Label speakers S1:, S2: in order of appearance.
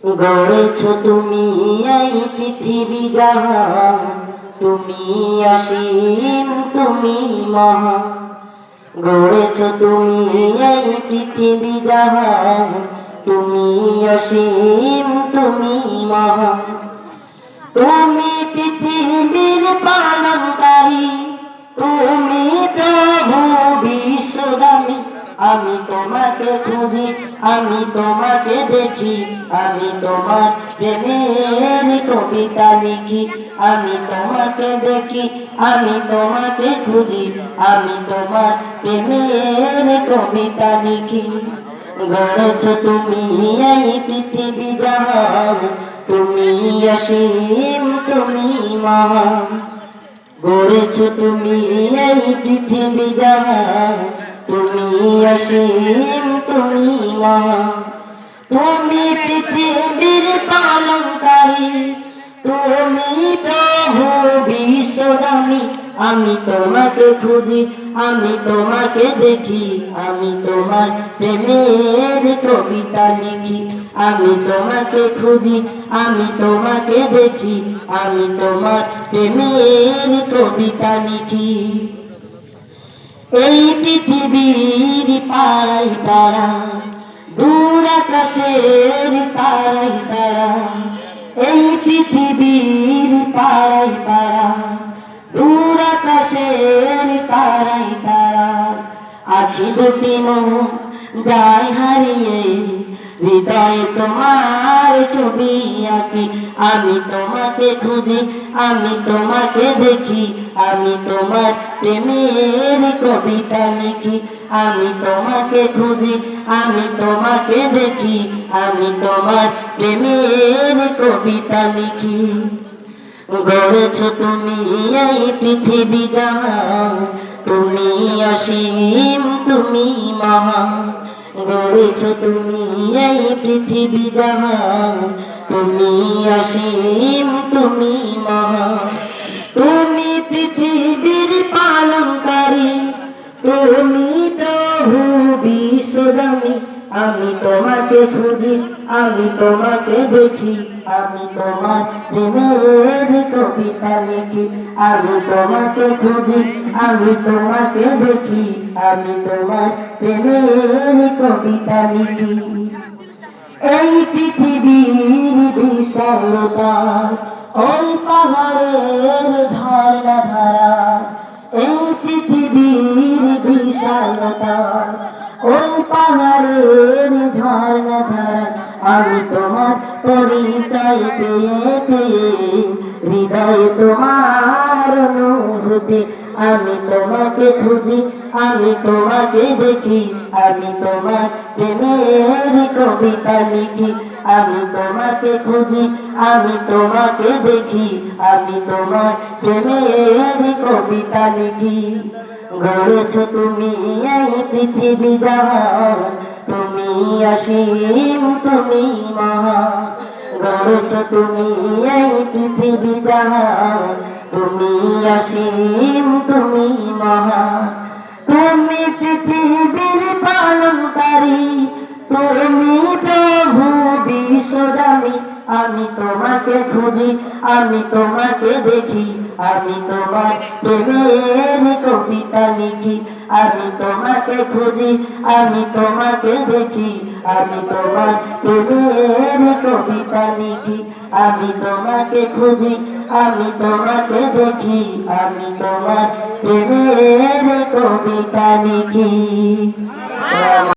S1: গড়েছ তুমি এই পৃথিবী জাহান, তুমি অসীম তুমি মহান। গড়েছ তুমি এই পৃথিবী জাহান, তুমি অসীম তুমি মহান। তুমি পৃথিবীর পালনকারী, তুমি প্রভু বিশ্বদামী। আমি তোমাকে খুঁজি, আমি তোমাকে দেখি, আমি তোমার প্রেমের কবিতা লিখি। আমি তোমাকে দেখি, আমি তোমাকে খুঁজি, আমি তোমার প্রেমের কবিতা লিখি। গড়েছ তুমি এই পৃথিবী জাহান, তুমি অসীম তুমি মহান। গড়েছ তুমি এই পৃথিবী জাহান, তুমি অসীম তুমি মহান। তুমি পৃথিবীর পালনকারী, তুমি প্রভু বিশ্বদামী। আমি তোমাকে খুঁজি, আমি তোমাকে দেখি, আমি তোমার প্রেমের কবিতা লিখি। আমি তোমাকে খুঁজি, আমি তোমাকে দেখি, আমি তোমার প্রেমের কবিতা লিখি। এই পৃথিবীর পাড়াই তারা, দূর আকাশের তারাই তারা। এই পৃথিবীর পাড়াই তারা, দূর আকাশের তারাই তারা। আখি দুটি মন যায় হারিয়ে, হৃদয়ে তোমার ছবি আঁকি। আমি তোমাকে খুঁজি, আমি তোমাকে দেখি, আমি তোমার প্রেমের কবিতা লিখি। আমি তোমাকে খুঁজি, আমি তোমাকে দেখি, আমি তোমার প্রেমের কবিতা লিখি। গড়েছ তুমি এই পৃথিবী জাহান, তুমি অসীম তুমি মহান। গড়েছ তুমি এই পৃথিবী জাহান, তুমি অসীম তুমি মহান। তুমি পৃথিবীর পালনকারী, তুমি প্রভু বিশ্বদামী। আমি তোমাকে খুঁজি, আমি তোমাকে দেখি, আমি তোমার প্রেমের কবিতা লিখি। আমি তোমাকে খুঁজি, আমি তোমাকে দেখি, আমি তোমার প্রেমের কবিতা লিখি। এই পৃথিবীর বিশালতা, ওই পাহাড়ের ঝর্ণা ধারা। এই পৃথিবীর বিশালতা, ওই পাহাড়ের ঝর্ণা ধারা। আমি তোমার পরিচয় পেয়ে পেয়ে, হৃদয়ে তোমার অনুভূতি। আমি তোমাকে খুঁজি, আমি তোমাকে দেখি, আমি তোমার প্রেমের কবিতা লিখি। আমি তোমাকে খুঁজি, আমি তোমাকে দেখি, আমি তোমার প্রেমের কবিতা লিখি। গড়েছ তুমি এই পৃথিবী জাহান, তুমি অসীম তুমি মহান। গড়েছ তুমি এই পৃথিবী জাহান, তুমি অসীম তুমি মহান। তুমি পৃথিবীর পালনকারী, তুমি প্রভু বিশ্বদামী। আমি তোমাকে খুঁজি, আমি তোমাকে দেখি, আমি তোমার প্রেমের কবিতা লিখি। আমি তোমাকে খুঁজি, আমি তোমাকে দেখি, আমি তোমার প্রেমের কবিতা লিখি। আমি তোমাকে খুঁজি, আমি তোমাকে দেখি, আমি তোমার প্রেমের কবিতা লিখি।